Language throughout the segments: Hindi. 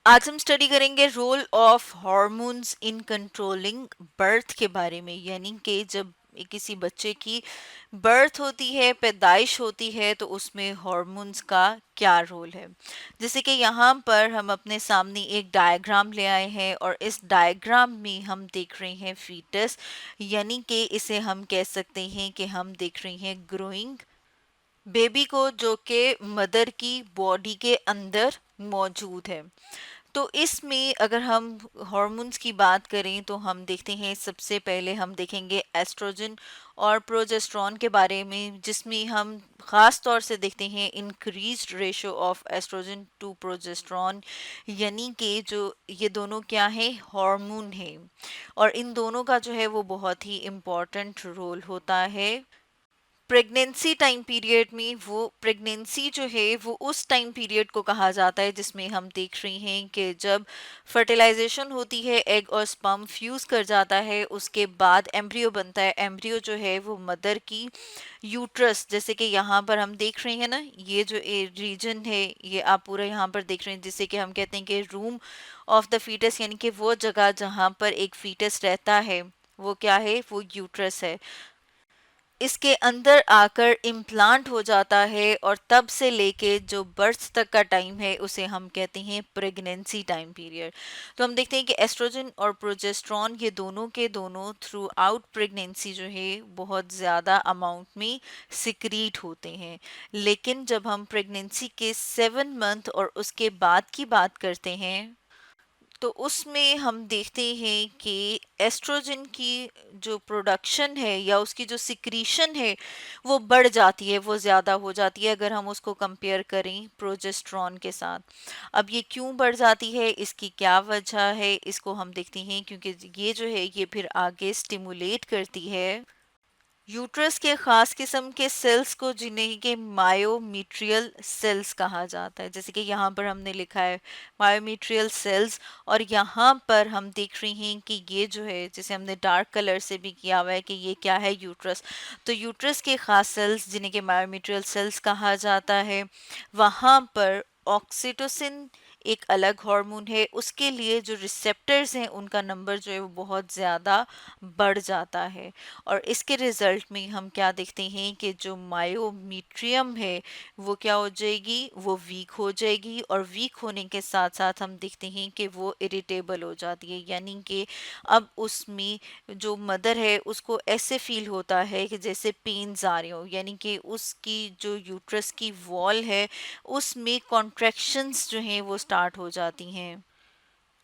आज हम स्टडी करेंगे role of hormones in controlling birth के बारे में, यानी कि जब किसी बच्चे की बर्थ होती है, पैदाइश होती है, तो उसमें हॉर्मोन्स का क्या रोल है। जैसे कि यहाँ पर हम अपने सामने एक डायग्राम ले आए हैं और इस डायग्राम में हम देख रहे हैं फीटस, यानी कि इसे हम कह सकते हैं कि हम देख रहे हैं ग्रोइंग बेबी को, जो कि मदर की बॉडी के अंदर मौजूद है। तो इसमें अगर हम हॉर्मोन्स की बात करें तो हम देखते हैं, सबसे पहले हम देखेंगे एस्ट्रोजन और प्रोजेस्टेरॉन के बारे में, जिसमें हम ख़ास तौर से देखते हैं increased ratio of estrogen to progesterone, यानी कि जो ये दोनों क्या है, हार्मोन है, और इन दोनों का जो है वो बहुत ही इम्पोर्टेंट रोल होता है प्रेगनेंसी टाइम पीरियड में। वो प्रेगनेंसी जो है वो उस टाइम पीरियड को कहा जाता है जिसमें हम देख रहे हैं कि जब फर्टिलाइजेशन होती है, एग और स्पर्म फ्यूज कर जाता है, उसके बाद एम्ब्रियो बनता है। एम्ब्रियो जो है वो मदर की यूट्रस, जैसे कि यहाँ पर हम देख रहे हैं ना, ये जो रीजन है ये आप पूरा यहाँ पर देख रहे हैं, जिसे कि हम कहते हैं कि रूम ऑफ द फीटस, यानी कि वो जगह जहाँ पर एक फीटस रहता है वो क्या है, वो यूट्रस है। इसके अंदर आकर इम्प्लांट हो जाता है और तब से लेके जो बर्थ तक का टाइम है उसे हम कहते हैं प्रेगनेंसी टाइम पीरियड। तो हम देखते हैं कि एस्ट्रोजन और प्रोजेस्टेरॉन ये दोनों के दोनों थ्रू आउट प्रेगनेंसी जो है बहुत ज़्यादा अमाउंट में सिक्रीट होते हैं। लेकिन जब हम प्रेगनेंसी के 7 मंथ और उसके बाद की बात करते हैं तो उसमें हम देखते हैं कि एस्ट्रोजन की जो प्रोडक्शन है या उसकी जो सिक्रीशन है वो बढ़ जाती है, वो ज़्यादा हो जाती है अगर हम उसको कंपेयर करें प्रोजेस्टेरॉन के साथ। अब ये क्यों बढ़ जाती है, इसकी क्या वजह है, इसको हम देखते हैं, क्योंकि ये जो है ये फिर आगे स्टिमुलेट करती है यूट्रस के खास किस्म के सेल्स को, जिन्हें के मायोमीट्रियल सेल्स कहा जाता है। जैसे कि यहाँ पर हमने लिखा है मायोमीट्रियल सेल्स, और यहाँ पर हम देख रहे हैं कि ये जो है, जिसे हमने डार्क कलर से भी किया हुआ है कि ये क्या है, यूट्रस। तो यूट्रस के खास सेल्स जिन्हें के मायोमीट्रियल सेल्स कहा जाता है, वहाँ पर ऑक्सीटोसिन एक अलग हार्मोन है, उसके लिए जो रिसेप्टर्स हैं उनका नंबर जो है वो बहुत ज़्यादा बढ़ जाता है। और इसके रिजल्ट में हम क्या देखते हैं कि जो मायोमीट्रियम है वो क्या हो जाएगी, वो वीक हो जाएगी, और वीक होने के साथ साथ हम देखते हैं कि वो इरिटेबल हो जाती है, यानी कि अब उसमें जो मदर है उसको ऐसे फील होता है कि जैसे पेन्स आ रहे हो, यानी कि उसकी जो यूट्रस की वॉल है उसमें कॉन्ट्रैक्शंस जो हैं वो स्टार्ट हो जाती हैं।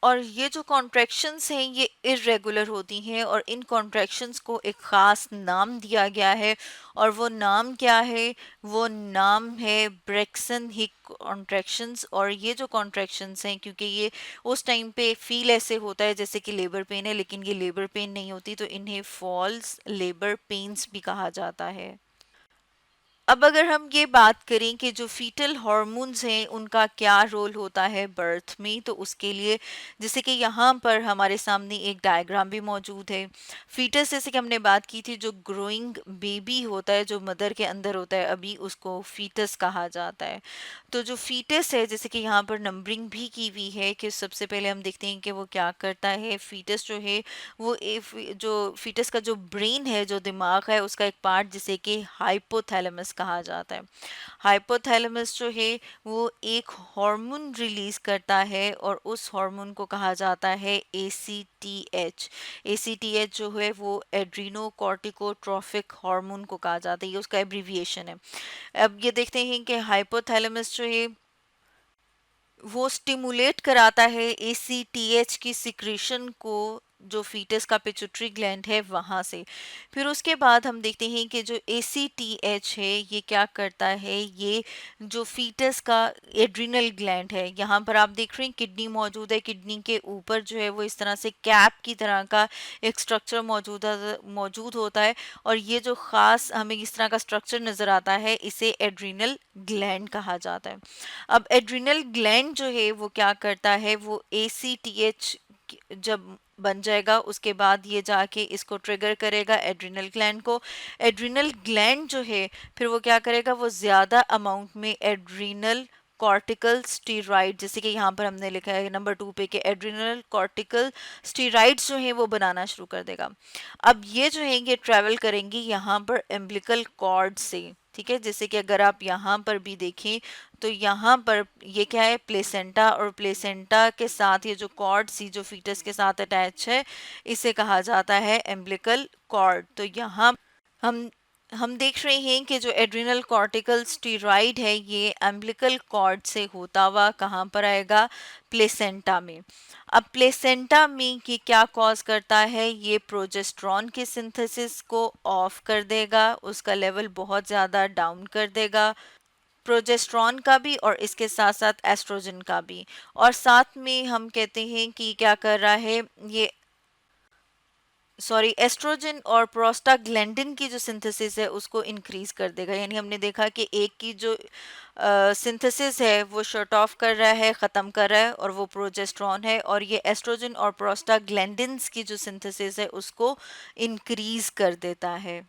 और ये जो कॉन्ट्रैक्शंस हैं ये इरेगुलर होती हैं, और इन कॉन्ट्रैक्शंस को एक ख़ास नाम दिया गया है, और वो नाम क्या है, वो नाम है ब्रेक्सन हिक कॉन्ट्रैक्शंस। और ये जो कॉन्ट्रैक्शंस हैं, क्योंकि ये उस टाइम पे फील ऐसे होता है जैसे कि लेबर पेन है, लेकिन ये लेबर पेन नहीं होती, तो इन्हें फॉल्स लेबर पेन्स भी कहा जाता है। अब अगर हम ये बात करें कि जो फीटल हॉर्मोन्स हैं उनका क्या रोल होता है बर्थ में, तो उसके लिए जैसे कि यहाँ पर हमारे सामने एक डायग्राम भी मौजूद है। फीटस, जैसे कि हमने बात की थी, जो ग्रोइंग बेबी होता है, जो मदर के अंदर होता है अभी, उसको फीटस कहा जाता है। तो जो फीटस है, जैसे कि यहाँ पर नंबरिंग भी की हुई है कि सबसे पहले हम देखते हैं कि वो क्या करता है। फीटस जो है वो जो फीटस का जो ब्रेन है, जो दिमाग है, उसका एक पार्ट जिसे कि हाइपोथैलेमस कहा जाता है। हाइपोथैलेमस जो है वो एक हार्मोन रिलीज करता है, और उस हार्मोन को कहा जाता है ACTH। ACTH जो है वो एड्रीनो कॉर्टिकोट्रॉफिक हार्मोन को कहा जाता है, ये उसका एब्रीविएशन है। अब ये देखते हैं कि हाइपोथैलेमस जो है वो स्टिमुलेट कराता है ACTH की सिक्रीशन को, जो फीटस का पिट्यूटरी ग्लैंड है वहाँ से। फिर उसके बाद हम देखते हैं कि जो ACTH है ये क्या करता है, ये जो फीटस का एड्रिनल ग्लैंड है, यहाँ पर आप देख रहे हैं किडनी मौजूद है, किडनी के ऊपर जो है वो इस तरह से कैप की तरह का एक स्ट्रक्चर मौजूद होता है, और ये जो खास हमें इस तरह का स्ट्रक्चर नज़र आता है इसे एड्रिनल ग्लैंड कहा जाता है। अब एड्रिनल ग्लैंड जो है वो क्या करता है, वो ACTH जब बन जाएगा उसके बाद ये जाके इसको ट्रिगर करेगा एड्रिनल ग्लैंड को। एड्रिनल ग्लैंड जो है फिर वो क्या करेगा, वो ज़्यादा अमाउंट में एड्रिनल कॉर्टिकल स्टीरॉइड, जैसे कि यहाँ पर हमने लिखा है नंबर 2 पे कि एड्रिनल कॉर्टिकल स्टीरॉइड्स जो है वो बनाना शुरू कर देगा। अब ये जो है ये ट्रैवल करेंगी यहाँ पर एम्बिलिकल कॉर्ड से, ठीक है। जैसे कि अगर आप यहाँ पर भी देखें तो यहाँ पर ये क्या है, प्लेसेंटा, और प्लेसेंटा के साथ ये जो कॉर्ड सी जो फीटस के साथ अटैच है इसे कहा जाता है एम्बिलिकल कॉर्ड। तो यहाँ हम हम देख रहे हैं कि जो एड्रिनल कॉर्टिकल स्टीरॉइड है ये एम्बिलिकल कॉर्ड से होता हुआ कहाँ पर आएगा, प्लेसेंटा में। अब प्लेसेंटा में ये क्या कॉज करता है, ये प्रोजेस्टेरॉन के सिंथेसिस को ऑफ कर देगा, उसका लेवल बहुत ज़्यादा डाउन कर देगा, प्रोजेस्टेरॉन का भी और इसके साथ साथ एस्ट्रोजन का भी। और साथ में हम कहते हैं कि क्या कर रहा है ये, सॉरी, एस्ट्रोजन और प्रोस्टाग्लैंडिन की जो सिंथेसिस है उसको इंक्रीज कर देगा। यानी हमने देखा कि एक की जो सिंथेसिस है वो शट ऑफ कर रहा है, ख़त्म कर रहा है, और वो प्रोजेस्टेरॉन है, और ये एस्ट्रोजन और प्रोस्टाग्लैंडिन्स की जो सिंथेसिस है उसको इंक्रीज कर देता है।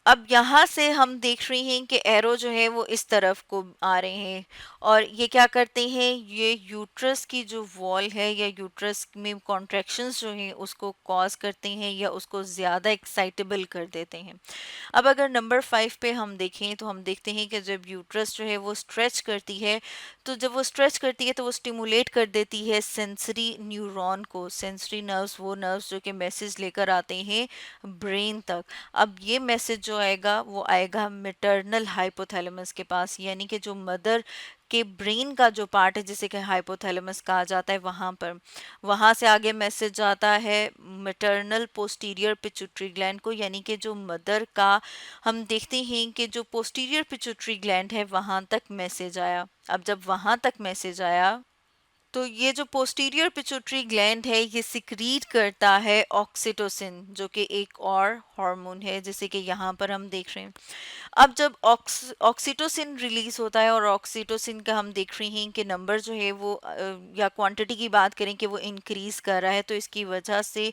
अब यहाँ से हम देख रहे हैं कि एरो जो है वो इस तरफ को आ रहे हैं, और ये क्या करते हैं, ये यूट्रस की जो वॉल है या यूट्रस में कॉन्ट्रैक्शंस जो हैं उसको कॉज करते हैं या उसको ज़्यादा एक्साइटेबल कर देते हैं। अब अगर नंबर 5 पे हम देखें तो हम देखते हैं कि जब यूट्रस जो है वो स्ट्रेच करती है, तो जब वो स्ट्रेच करती है तो वो स्टिमुलेट कर देती है सेंसरी न्यूरॉन को, सेंसरी नर्व्स, वो नर्व्स जो कि मैसेज लेकर आते हैं ब्रेन तक। अब ये मैसेज जो आएगा वो आएगा मैटरनल हाइपोथैलेमस के पास, यानी कि जो मदर के ब्रेन का जो पार्ट है जिसे कि हाइपोथैलेमस कहा जाता है वहां पर, वहां से आगे मैसेज जाता है मैटरनल पोस्टीरियर पिट्यूटरी ग्लैंड को, यानी कि जो मदर का, हम देखते हैं कि जो पोस्टीरियर पिट्यूटरी ग्लैंड है वहां तक मैसेज आया। अब जब वहां तक मैसेज आया तो ये जो पोस्टीरियर पिट्यूटरी ग्लैंड है ये सिक्रीट करता है ऑक्सीटोसिन, जो कि एक और हार्मोन है जैसे कि यहाँ पर हम देख रहे हैं। अब जब ऑक्सीटोसिन रिलीज होता है, और ऑक्सीटोसिन का हम देख रहे हैं कि नंबर जो है वो या क्वांटिटी की बात करें कि वो इंक्रीज कर रहा है, तो इसकी वजह से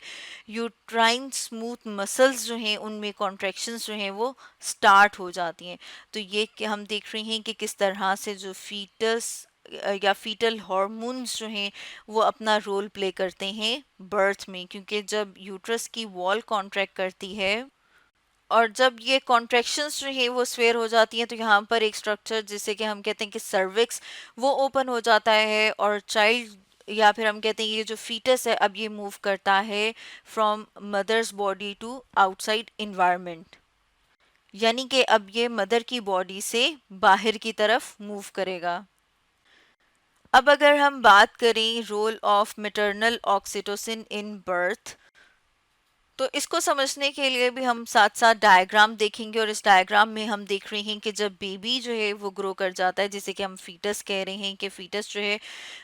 यूट्राइन स्मूथ मसल्स जो हैं उनमें कॉन्ट्रैक्शंस जो हैं वो स्टार्ट हो जाती हैं। तो ये हम देख रहे हैं कि किस तरह से जो फीटस या फीटल हार्मोन्स जो हैं वो अपना रोल प्ले करते हैं बर्थ में, क्योंकि जब यूट्रस की वॉल कॉन्ट्रैक्ट करती है और जब ये कॉन्ट्रैक्शंस जो है वो स्वेयर हो जाती हैं, तो यहाँ पर एक स्ट्रक्चर जिसे कि हम कहते हैं कि सर्विक्स, वो ओपन हो जाता है, और चाइल्ड या फिर हम कहते हैं ये जो फीटस है अब ये मूव करता है from mother's body to outside environment, यानी कि अब ये मदर की बॉडी से बाहर की तरफ मूव करेगा। अब अगर हम बात करें role of maternal oxytocin in birth, तो इसको समझने के लिए भी हम साथ साथ डायग्राम देखेंगे, और इस डायग्राम में हम देख रहे हैं कि जब बेबी जो है वो ग्रो कर जाता है, जिसे कि हम फीटस कह रहे हैं कि फीटस जो है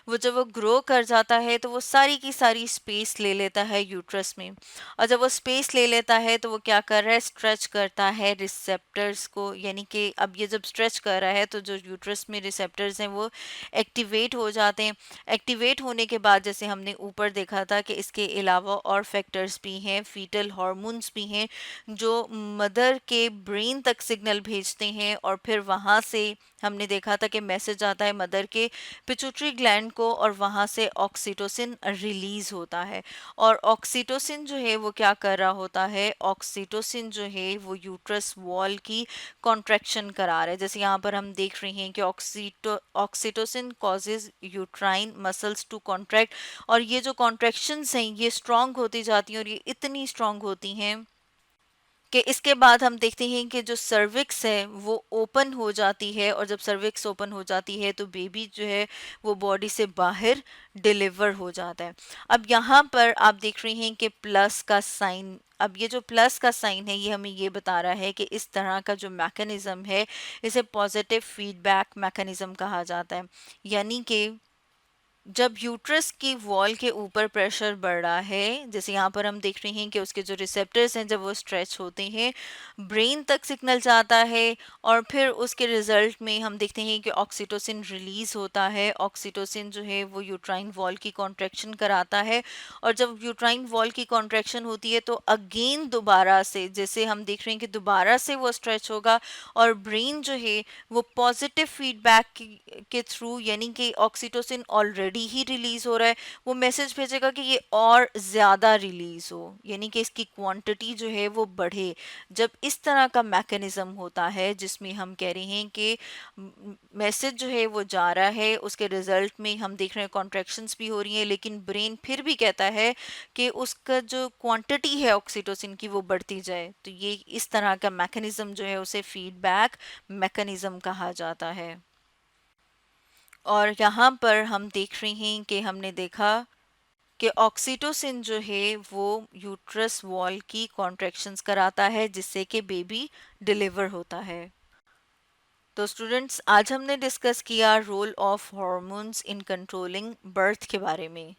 वो जब वो ग्रो कर जाता है तो वो सारी की सारी स्पेस ले लेता है यूट्रस में, और जब वो स्पेस ले लेता है तो वो क्या कर रहा है, स्ट्रेच करता है रिसेप्टर्स को, यानी कि अब ये जब स्ट्रेच कर रहा है तो जो यूट्रस में रिसेप्टर्स हैं वो एक्टिवेट हो जाते हैं। एक्टिवेट होने के बाद जैसे हमने ऊपर देखा था कि इसके अलावा और फैक्टर्स भी हैं, फीटल हार्मोन्स भी हैं जो मदर के ब्रेन तक सिग्नल भेजते हैं, और फिर वहाँ से हमने देखा था कि मैसेज आता है मदर के पिट्यूटरी ग्लैंड को, और वहाँ से ऑक्सीटोसिन रिलीज होता है। और ऑक्सीटोसिन जो है वो क्या कर रहा होता है, ऑक्सीटोसिन जो है वो यूट्रस वॉल की कॉन्ट्रैक्शन करा रहा है। जैसे यहाँ पर हम देख रहे हैं कि oxytocin causes uterine muscles to contract, और ये जो कॉन्ट्रैक्शंस हैं ये स्ट्रांग होती जाती हैं, और ये इतनी स्ट्रांग होती हैं कि इसके बाद हम देखते हैं कि जो सर्विक्स है वो ओपन हो जाती है, और जब सर्विक्स ओपन हो जाती है तो बेबी जो है वो बॉडी से बाहर डिलीवर हो जाता है। अब यहाँ पर आप देख रहे हैं कि प्लस का साइन, अब ये जो प्लस का साइन है ये हमें ये बता रहा है कि इस तरह का जो मैकेनिज्म है इसे पॉजिटिव फीडबैक मैकेनिज्म कहा जाता है, यानी कि जब यूट्रस की वॉल के ऊपर प्रेशर बढ़ रहा है, जैसे यहाँ पर हम देख रहे हैं कि उसके जो रिसेप्टर्स हैं जब वो स्ट्रेच होते हैं, ब्रेन तक सिग्नल जाता है, और फिर उसके रिजल्ट में हम देखते हैं कि ऑक्सीटोसिन रिलीज होता है। ऑक्सीटोसिन जो है वो यूट्राइन वॉल की कॉन्ट्रैक्शन कराता है, और जब यूट्राइन वॉल की कॉन्ट्रैक्शन होती है तो अगेन दोबारा से, जैसे हम देख रहे हैं कि दोबारा से वो स्ट्रेच होगा, और ब्रेन जो है वो पॉजिटिव फीडबैक के थ्रू, यानी कि ऑक्सीटोसिन ऑलरेडी ही रिलीज हो रहा है, वो मैसेज भेजेगा कि ये और ज़्यादा रिलीज हो, यानी कि इसकी क्वांटिटी जो है वो बढ़े। जब इस तरह का मैकेनिज्म होता है जिसमें हम कह रहे हैं कि मैसेज जो है वो जा रहा है, उसके रिजल्ट में हम देख रहे हैं कॉन्ट्रैक्शंस भी हो रही हैं, लेकिन ब्रेन फिर भी कहता है कि उसका जो क्वांटिटी है ऑक्सीटोसिन की वो बढ़ती जाए, तो ये इस तरह का मैकेनिज्म जो है उसे फीडबैक मैकेनिज्म कहा जाता है। और यहाँ पर हम देख रहे हैं कि हमने देखा कि ऑक्सीटोसिन जो है वो यूट्रस वॉल की कॉन्ट्रैक्शंस कराता है जिससे कि बेबी डिलीवर होता है। तो स्टूडेंट्स, आज हमने डिस्कस किया role of hormones in controlling birth के बारे में।